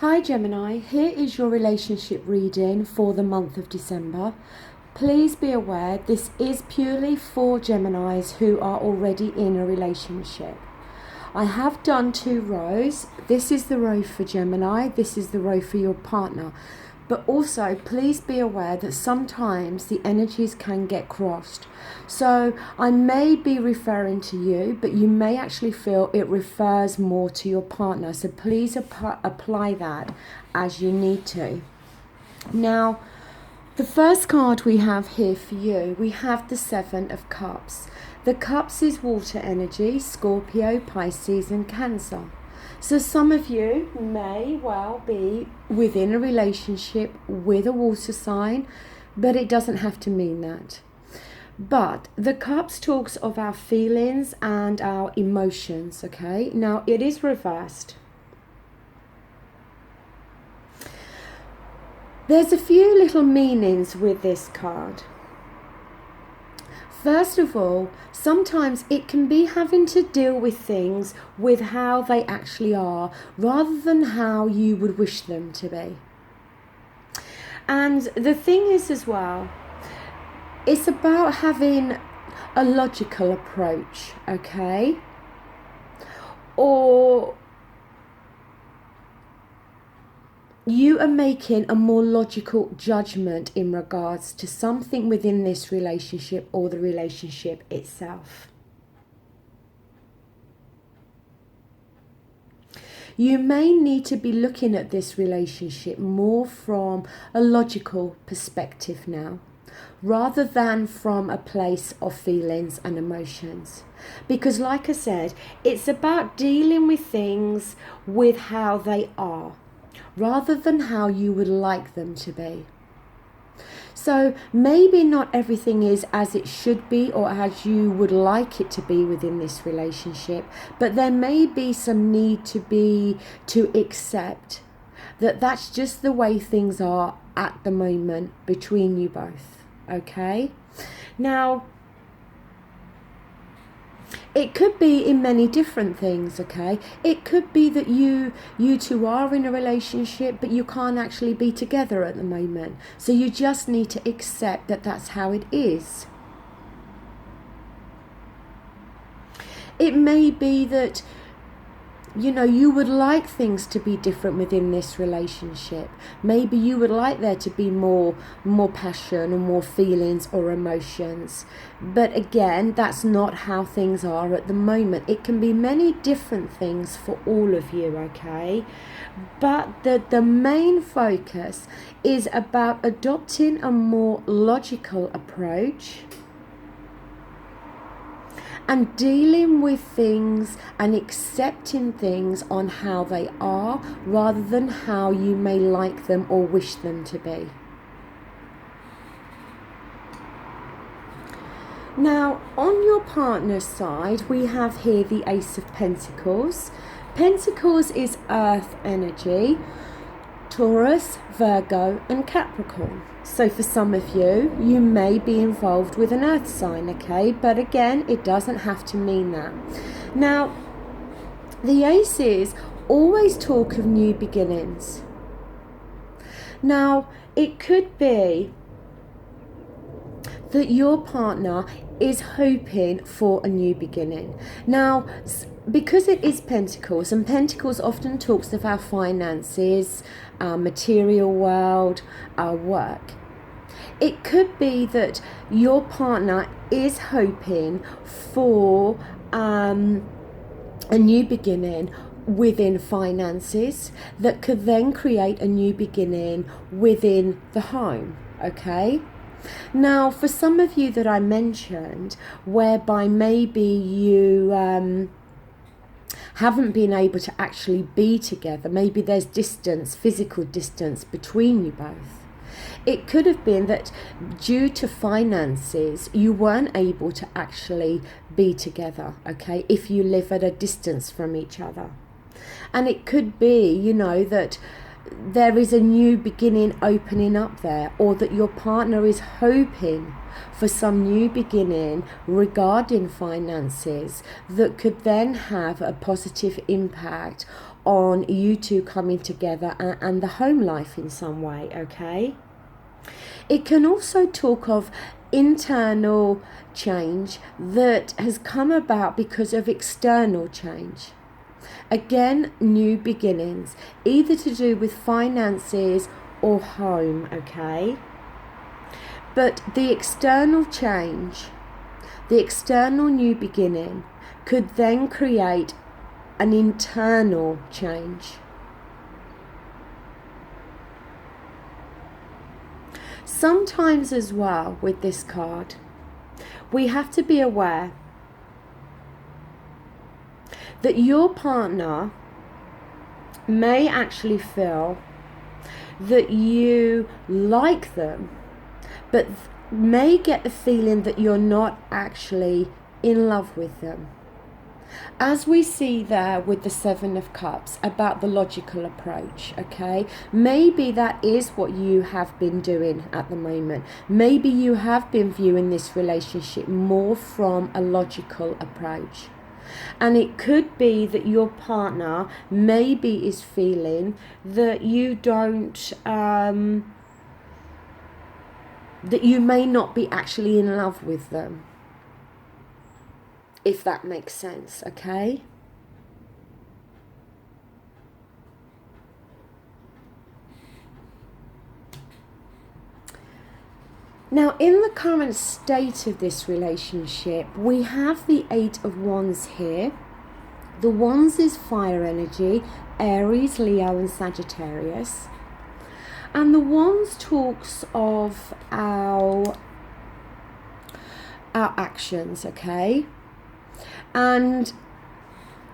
Hi Gemini, here is your relationship reading for the month of December. Please be aware this is purely for Geminis who are already in a relationship. I have done 2 rows. This is the row for Gemini, this is the row for your partner. But also, please be aware that sometimes the energies can get crossed. So I may be referring to you, but you may actually feel it refers more to your partner. So please apply that as you need to. Now, the first card we have here for you, we have the 7 of Cups. The Cups is water energy, Scorpio, Pisces and Cancer. So some of you may well be within a relationship with a water sign, but it doesn't have to mean that. But the Cups talks of our feelings and our emotions, okay? Now it is reversed. There's a few little meanings with this card. First of all, sometimes it can be having to deal with things with how they actually are rather than how you would wish them to be. And the thing is as well, it's about having a logical approach, okay? Or you are making a more logical judgment in regards to something within this relationship or the relationship itself. You may need to be looking at this relationship more from a logical perspective now, rather than from a place of feelings and emotions. Because like I said, it's about dealing with things with how they are, rather than how you would like them to be. So maybe not everything is as it should be or as you would like it to be within this relationship, but there may be some need to accept that that's just the way things are at the moment between you both, okay? Now, it could be in many different things, okay? It could be that you two are in a relationship, but you can't actually be together at the moment. So you just need to accept that that's how it is. It may be that, you would like things to be different within this relationship. Maybe you would like there to be more passion or more feelings or emotions. But again, that's not how things are at the moment. It can be many different things for all of you, okay? But the main focus is about adopting a more logical approach and dealing with things and accepting things on how they are rather than how you may like them or wish them to be. Now, on your partner's side, we have here the Ace of Pentacles. Pentacles is earth energy, Taurus, Virgo and Capricorn. So for some of you, you may be involved with an earth sign, okay? But again, it doesn't have to mean that. Now, the aces always talk of new beginnings. Now, it could be that your partner is hoping for a new beginning. Now, because it is Pentacles, and Pentacles often talks of our finances, our material world, our work. It could be that your partner is hoping for a new beginning within finances that could then create a new beginning within the home, okay? Now, for some of you that I mentioned, whereby maybe you haven't been able to actually be together, maybe there's distance, physical distance between you both. It could have been that due to finances, you weren't able to actually be together, okay, if you live at a distance from each other. And it could be, that there is a new beginning opening up there, or that your partner is hoping for some new beginning regarding finances that could then have a positive impact on you two coming together and the home life in some way, okay? It can also talk of internal change that has come about because of external change. Again, new beginnings, either to do with finances or home, okay? But the external change, the external new beginning, could then create an internal change. Sometimes as well with this card, we have to be aware that your partner may actually feel that you like them, but may get the feeling that you're not actually in love with them. As we see there with the Seven of Cups about the logical approach, okay? Maybe that is what you have been doing at the moment. Maybe you have been viewing this relationship more from a logical approach. And it could be that your partner maybe is feeling that you don't, that you may not be actually in love with them. If that makes sense, okay? Now, in the current state of this relationship, we have the Eight of Wands here. The Wands is fire energy, Aries, Leo and Sagittarius. And the Wands talks of our actions, okay? And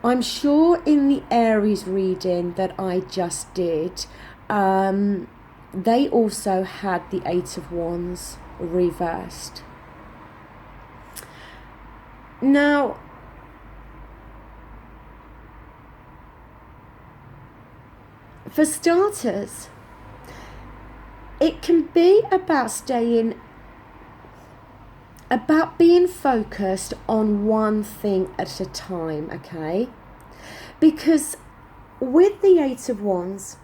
I'm sure in the Aries reading that I just did, they also had the Eight of Wands reversed. Now, for starters, it can be about being focused on one thing at a time, okay? Because with the Eight of Wands,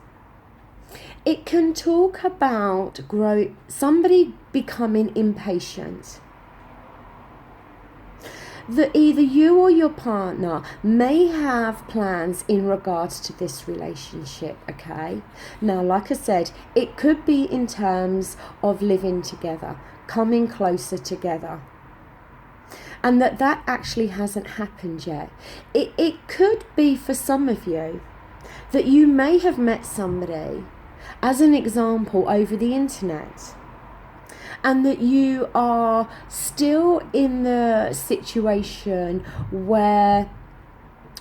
it can talk about somebody becoming impatient. That either you or your partner may have plans in regards to this relationship, okay? Now, like I said, it could be in terms of living together, coming closer together. And that actually hasn't happened yet. It could be for some of you that you may have met somebody, as an example, over the internet, and that you are still in the situation where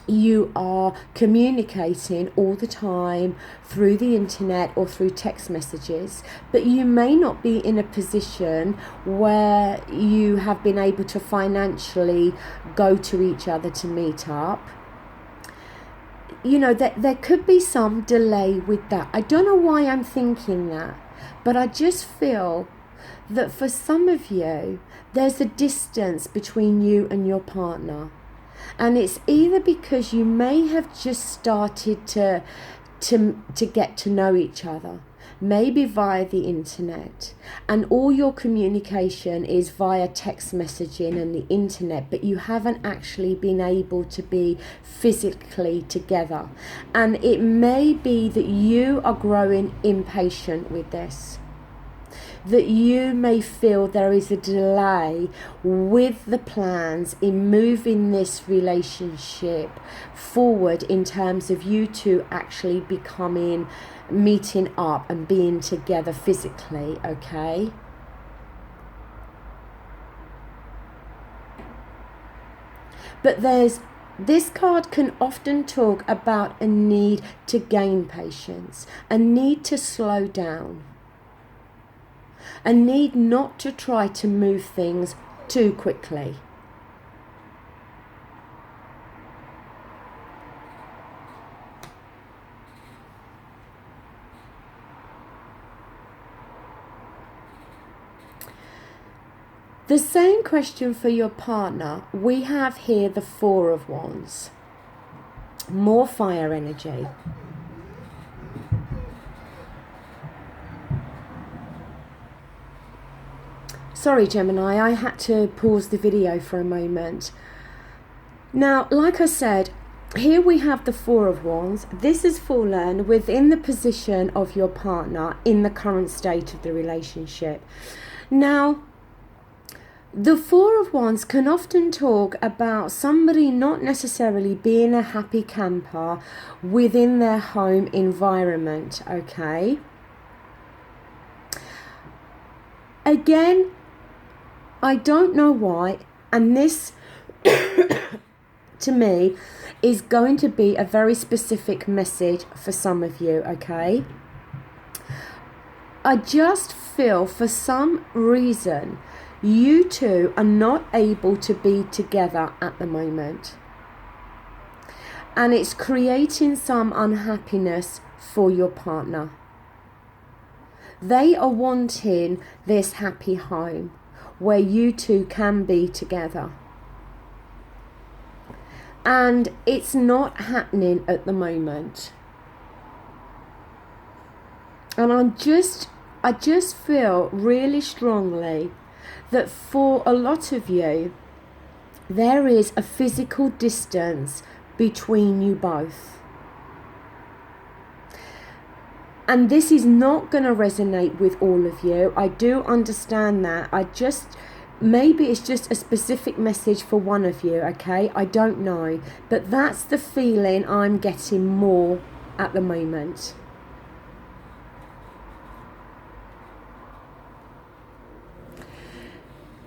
you are communicating all the time through the internet or through text messages, but you may not be in a position where you have been able to financially go to each other to meet up. You know, there could be some delay with that. I don't know why I'm thinking that, but I just feel that for some of you, there's a distance between you and your partner. And it's either because you may have just started to get to know each other, maybe via the internet, and all your communication is via text messaging and the internet, but you haven't actually been able to be physically together. And it may be that you are growing impatient with this, that you may feel there is a delay with the plans in moving this relationship forward in terms of you two actually meeting up and being together physically, okay? But this card can often talk about a need to gain patience, a need to slow down, a need not to try to move things too quickly. The same question for your partner. We have here the Four of Wands. more fire energy. Sorry, Gemini, I had to pause the video for a moment. Now, like I said, here we have the Four of Wands. This has fallen within the position of your partner in the current state of the relationship. Now, the Four of Wands can often talk about somebody not necessarily being a happy camper within their home environment, okay? Again, I don't know why, and this to me is going to be a very specific message for some of you, okay? I just feel for some reason you two are not able to be together at the moment, and it's creating some unhappiness for your partner. They are wanting this happy home where you two can be together, and it's not happening at the moment. And I just feel really strongly that for a lot of you, there is a physical distance between you both. And this is not going to resonate with all of you. I do understand that. Maybe it's just a specific message for one of you, okay? I don't know. But that's the feeling I'm getting more at the moment.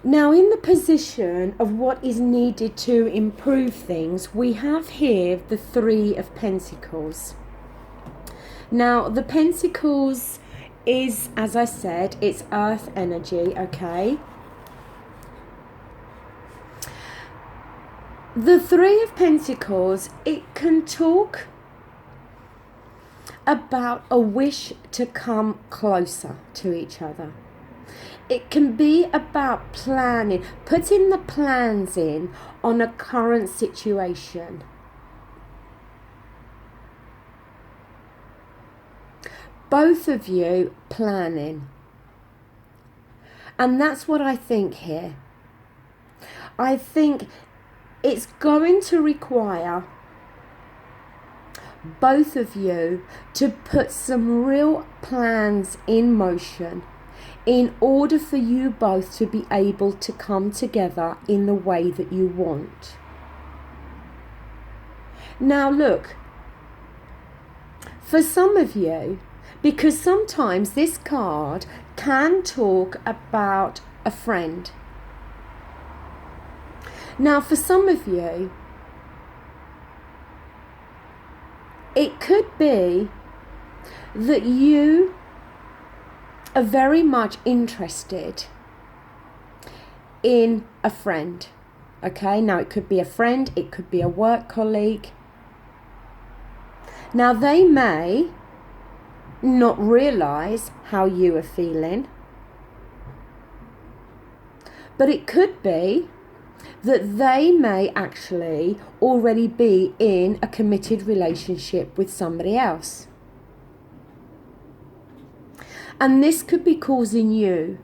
Now, in the position of what is needed to improve things, we have here the Three of Pentacles. Now, the Pentacles is, as I said, it's earth energy, okay? The Three of Pentacles, it can talk about a wish to come closer to each other. It can be about planning, putting the plans in on a current situation. Both of you planning. And that's what I think here. I think it's going to require both of you to put some real plans in motion in order for you both to be able to come together in the way that you want. Now look, for some of you, because sometimes this card can talk about a friend. Now for some of you, it could be that you are very much interested in a friend, okay? Now it could be a friend, it could be a work colleague. Now they may not realise how you are feeling, but it could be that they may actually already be in a committed relationship with somebody else. And this could be causing you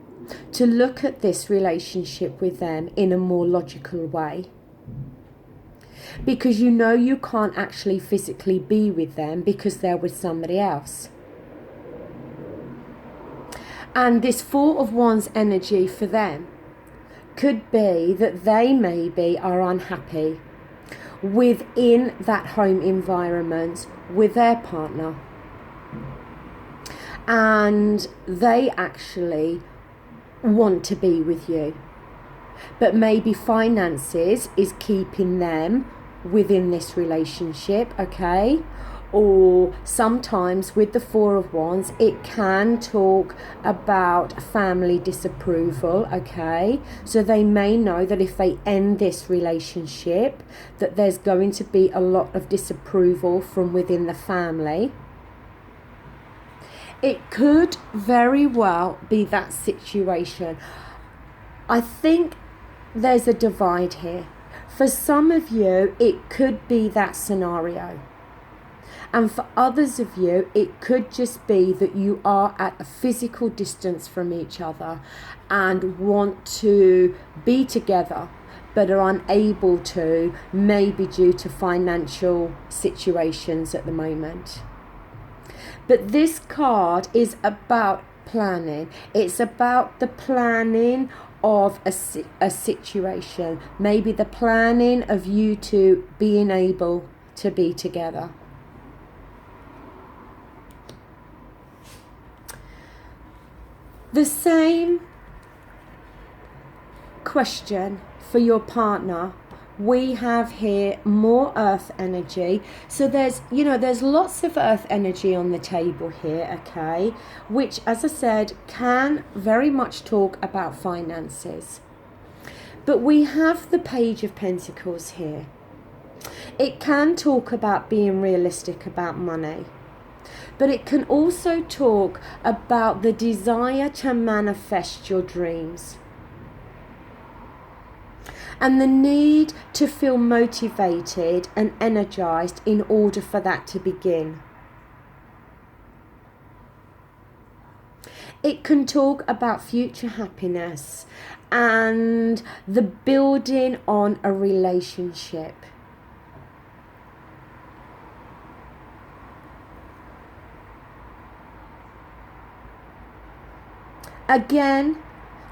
to look at this relationship with them in a more logical way. Because you know you can't actually physically be with them because they're with somebody else. And this Four of Wands energy for them could be that they maybe are unhappy within that home environment with their partner. And they actually want to be with you. But maybe finances is keeping them within this relationship, okay? Or sometimes with the Four of Wands, it can talk about family disapproval, okay? So they may know that if they end this relationship, that there's going to be a lot of disapproval from within the family. It could very well be that situation. I think there's a divide here. For some of you, it could be that scenario. And for others of you, it could just be that you are at a physical distance from each other and want to be together, but are unable to, maybe due to financial situations at the moment. But this card is about planning. It's about the planning of a situation, maybe the planning of you two being able to be together. The same question for your partner. We have here more earth energy. So there's lots of earth energy on the table here, okay, which, as I said, can very much talk about finances. But we have the Page of Pentacles here. It can talk about being realistic about money. But it can also talk about the desire to manifest your dreams. And the need to feel motivated and energized in order for that to begin. It can talk about future happiness and the building on a relationship. Again,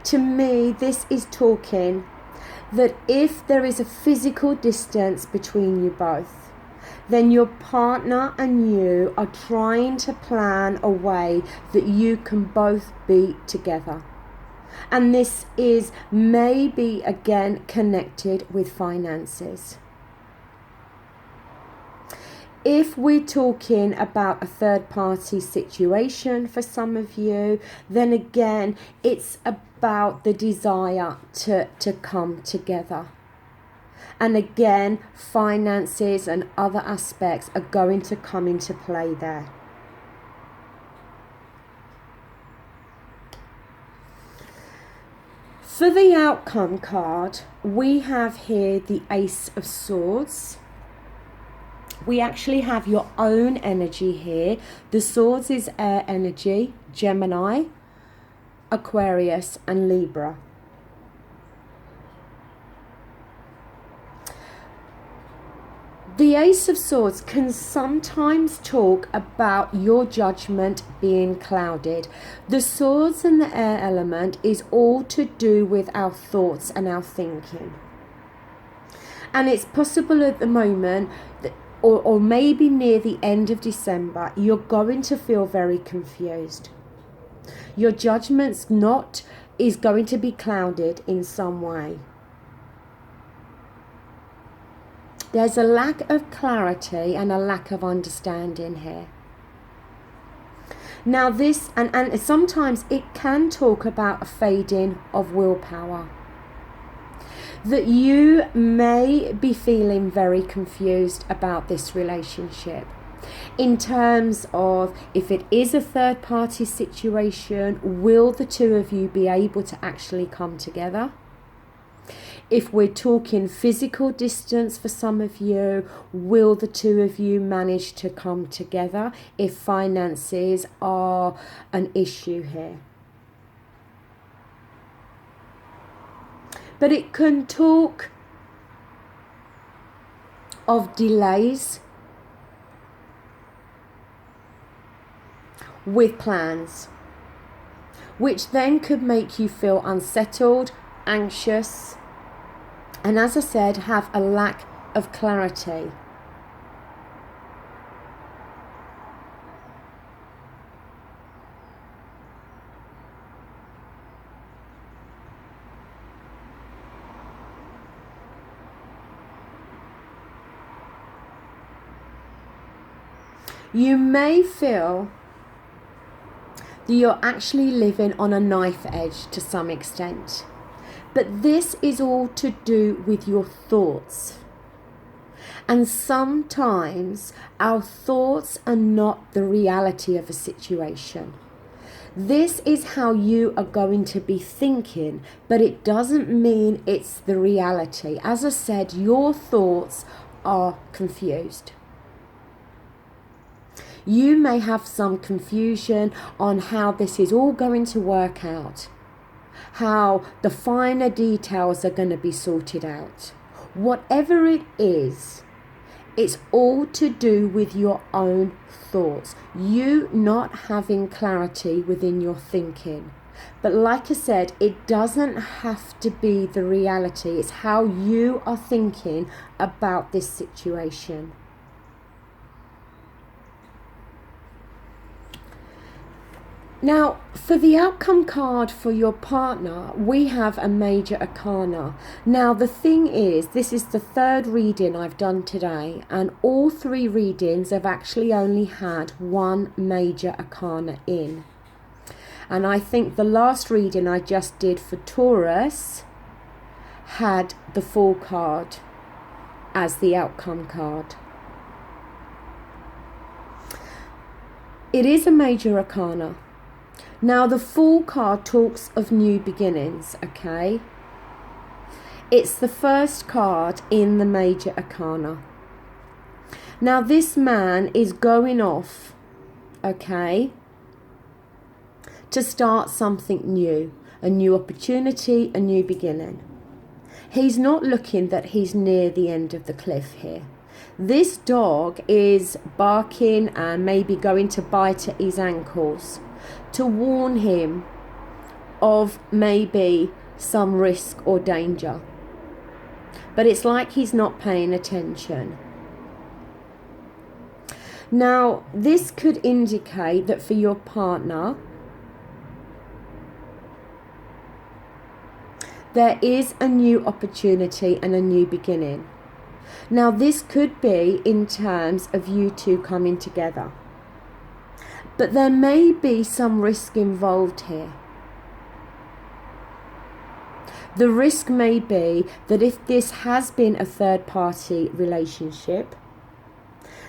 to me, this is talking that if there is a physical distance between you both, then your partner and you are trying to plan a way that you can both be together. And this is maybe again connected with finances. If we're talking about a third-party situation for some of you, then again, it's about the desire to come together. And again, finances and other aspects are going to come into play there. For the outcome card, we have here the Ace of Swords. We actually have your own energy here. The Swords is air energy, Gemini, Aquarius and Libra. The Ace of Swords can sometimes talk about your judgment being clouded. The Swords and the air element is all to do with our thoughts and our thinking. And it's possible at the moment that or maybe near the end of December, you're going to feel very confused. Your judgment's is going to be clouded in some way. There's a lack of clarity and a lack of understanding here. Now this, and sometimes it can talk about a fading of willpower. That you may be feeling very confused about this relationship in terms of if it is a third party situation, will the two of you be able to actually come together? If we're talking physical distance for some of you, will the two of you manage to come together if finances are an issue here? But it can talk of delays with plans, which then could make you feel unsettled, anxious, and as I said, have a lack of clarity. You may feel that you're actually living on a knife edge to some extent. But this is all to do with your thoughts. And sometimes our thoughts are not the reality of a situation. This is how you are going to be thinking, but it doesn't mean it's the reality. As I said, your thoughts are confused. You may have some confusion on how this is all going to work out, how the finer details are going to be sorted out. Whatever it is, it's all to do with your own thoughts, you not having clarity within your thinking. But like I said, it doesn't have to be the reality. It's how you are thinking about this situation. Now, for the outcome card for your partner, we have a major arcana. Now, the thing is, this is the third reading I've done today, and all three readings have actually only had one major arcana in. And I think the last reading I just did for Taurus had the Fool card as the outcome card. It is a major arcana. Now, the Fool card talks of new beginnings, okay? It's the first card in the major arcana. Now, this man is going off, okay, to start something new, a new opportunity, a new beginning. He's not looking that he's near the end of the cliff here. This dog is barking and maybe going to bite at his ankles to warn him of maybe some risk or danger. But it's like he's not paying attention. Now, this could indicate that for your partner, there is a new opportunity and a new beginning. Now, this could be in terms of you two coming together. But there may be some risk involved here. The risk may be that if this has been a third-party relationship,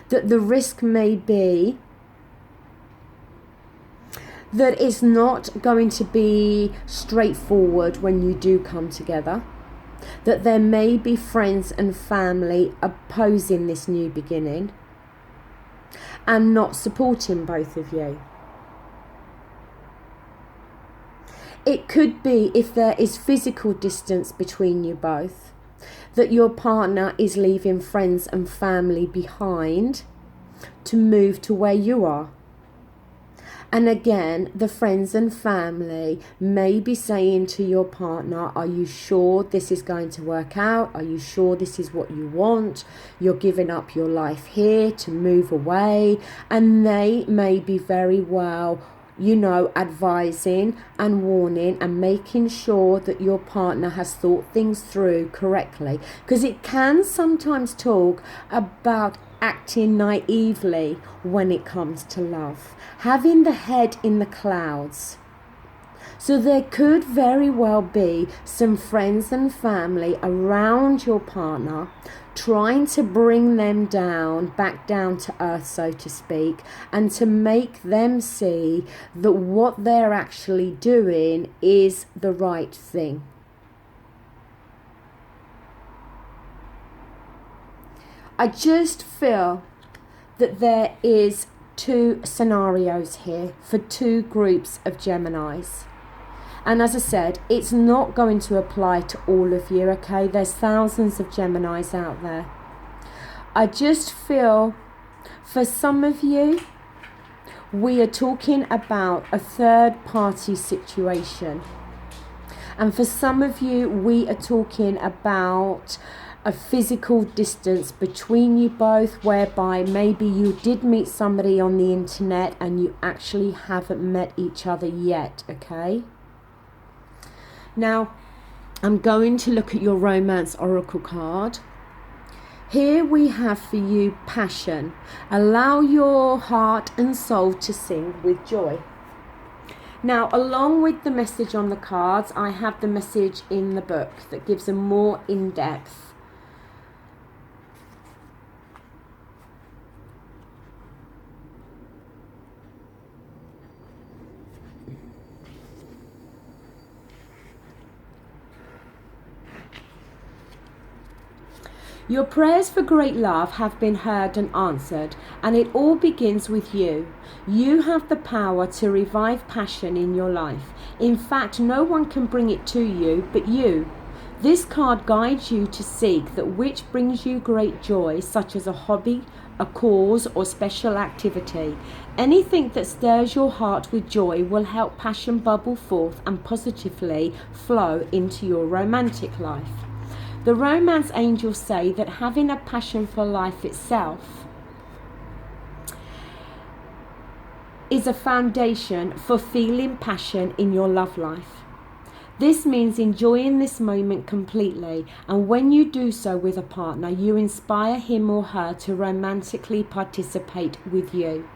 that the risk may be that it's not going to be straightforward when you do come together, that there may be friends and family opposing this new beginning and not supporting both of you. It could be, if there is physical distance between you both, that your partner is leaving friends and family behind to move to where you are. And again, the friends and family may be saying to your partner, are you sure this is going to work out? Are you sure this is what you want? You're giving up your life here to move away. And they may be very well, advising and warning and making sure that your partner has thought things through correctly. Because it can sometimes talk about acting naively when it comes to love, having the head in the clouds. So there could very well be some friends and family around your partner trying to bring them down, back down to earth, so to speak, and to make them see that what they're actually doing is the right thing. I just feel that there is two scenarios here for two groups of Geminis. And as I said, it's not going to apply to all of you, okay? There's thousands of Geminis out there. I just feel for some of you, we are talking about a third-party situation. And for some of you, we are talking about a physical distance between you both, whereby maybe you did meet somebody on the internet and you actually haven't met each other yet, okay? Now, I'm going to look at your romance oracle card. Here we have for you passion. Allow your heart and soul to sing with joy. Now, along with the message on the cards, I have the message in the book that gives a more in-depth. Your prayers for great love have been heard and answered, and it all begins with you. You have the power to revive passion in your life. In fact, no one can bring it to you but you. This card guides you to seek that which brings you great joy, such as a hobby, a cause, or special activity. Anything that stirs your heart with joy will help passion bubble forth and positively flow into your romantic life. The romance angels say that having a passion for life itself is a foundation for feeling passion in your love life. This means enjoying this moment completely, and when you do so with a partner, you inspire him or her to romantically participate with you.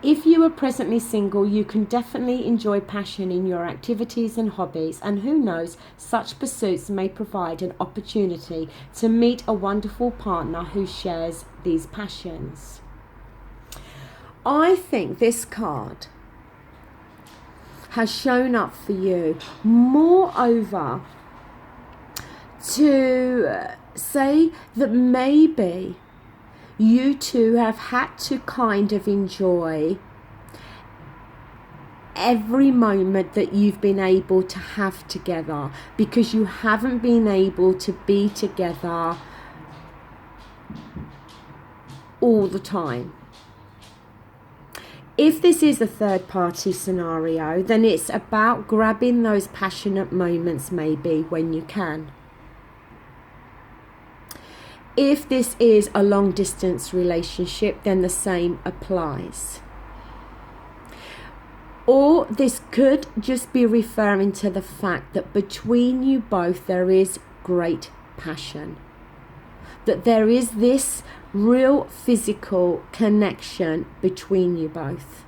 If you are presently single, you can definitely enjoy passion in your activities and hobbies, and who knows, such pursuits may provide an opportunity to meet a wonderful partner who shares these passions. I think this card has shown up for you, moreover, to say that maybe you two have had to kind of enjoy every moment that you've been able to have together, because you haven't been able to be together all the time. If this is a third party scenario, then it's about grabbing those passionate moments maybe when you can. If this is a long distance relationship, then the same applies. Or this could just be referring to the fact that between you both there is great passion. That there is this real physical connection between you both.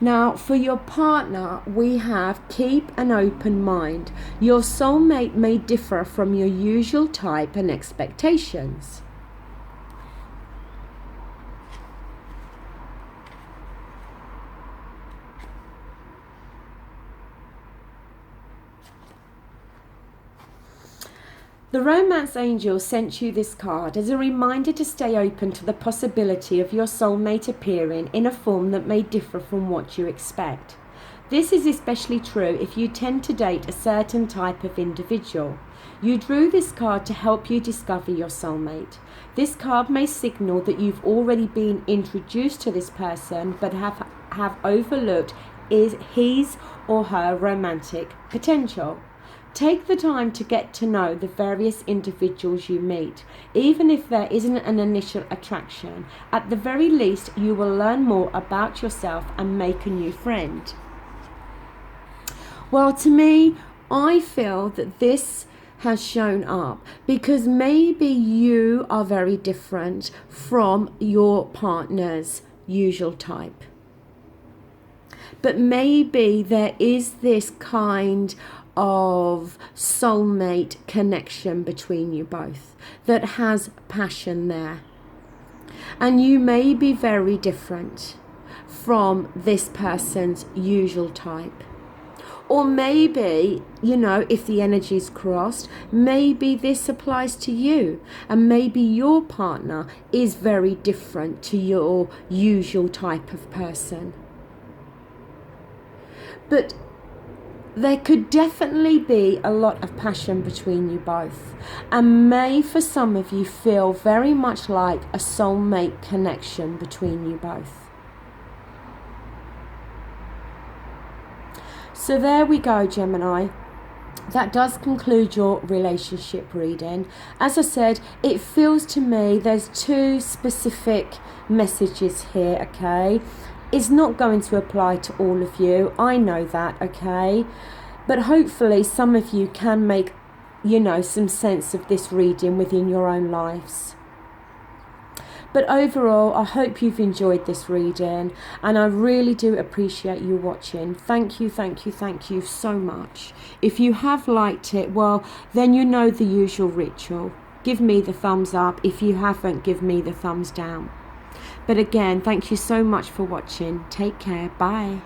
Now, for your partner, we have keep an open mind. Your soulmate may differ from your usual type and expectations. The romance angel sent you this card as a reminder to stay open to the possibility of your soulmate appearing in a form that may differ from what you expect. This is especially true if you tend to date a certain type of individual. You drew this card to help you discover your soulmate. This card may signal that you've already been introduced to this person but have overlooked his or her romantic potential. Take the time to get to know the various individuals you meet. Even if there isn't an initial attraction, at the very least you will learn more about yourself and make a new friend. Well, to me, I feel that this has shown up because maybe you are very different from your partner's usual type. But maybe there is this kind of soulmate connection between you both that has passion there, and you may be very different from this person's usual type. Or maybe, if the energy's crossed, maybe this applies to you, and maybe your partner is very different to your usual type of person. But there could definitely be a lot of passion between you both, and may for some of you feel very much like a soulmate connection between you both. So there we go, Gemini. That does conclude your relationship reading. As I said, it feels to me there's two specific messages here, okay? It's not going to apply to all of you. I know that, okay? But hopefully some of you can make, some sense of this reading within your own lives. But overall, I hope you've enjoyed this reading, and I really do appreciate you watching. Thank you so much. If you have liked it, well, then you know the usual ritual. Give me the thumbs up. If you haven't, give me the thumbs down. But again, thank you so much for watching. Take care. Bye.